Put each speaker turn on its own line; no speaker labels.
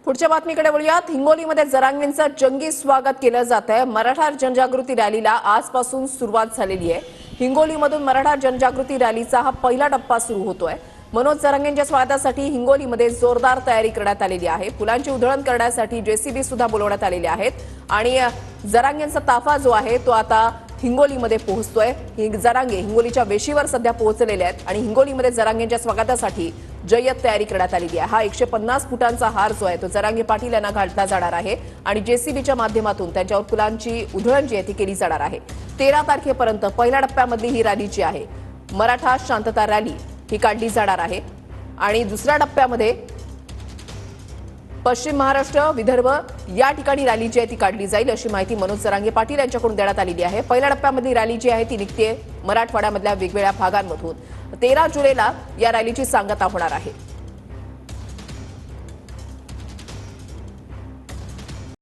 पुढच्या बातमीकडे वळूयात। हिंगोलीमध्ये जरांगेंचं जंगी स्वागत केलं जात आहे। मराठा जनजागृती रॅलीला आजपासून सुरुवात झालेली आहे। हिंगोलीमधून मराठा जनजागृती रॅलीचा हा पहिला टप्पा सुरू होतोय। मनोज जरांगेंच्या स्वागतासाठी हिंगोलीमध्ये जोरदार तयारी करण्यात आलेली आहे। फुलांची उधळण करण्यासाठी जेसीबी सुद्धा बोलवण्यात आलेले आहेत आणि जरांगेंचा ताफा जो आहे तो आता हिंगोलीमध्ये पोहोचतोय। जरांगे हिंगोलीच्या वेशीवर सध्या पोहोचलेले आहेत आणि हिंगोलीमध्ये जरांगेंच्या स्वागतासाठी जय्यत तयारी करण्यात आलेली आहे। हा 150 फुटांचा हार जो आहे तो जरांगे पाटील यांना घातला जाणार आहे आणि जेसीबीच्या माध्यमातून त्यांच्यावर फुलांची उधळण जी आहे ती केली जाणार आहे। 13 तारखेपर्यंत पहिल्या टप्प्यामधली ही रॅली जी आहे मराठा शांतता रॅली ही काढली जाणार आहे आणि दुसऱ्या टप्प्यामध्ये पश्चिम महाराष्ट्र विदर्भ या ठिकाणी रॅली जी आहे ती काढली जाईल अशी माहिती मनोज जरांगे पाटील यांच्याकडून देण्यात आलेली आहे। पहिल्या टप्प्यामधली रॅली जी आहे ती निघते मराठवाड्यामधल्या वेगवेगळ्या भागांमधून। 13 जुलैला या रॅलीची सांगता होणार आहे।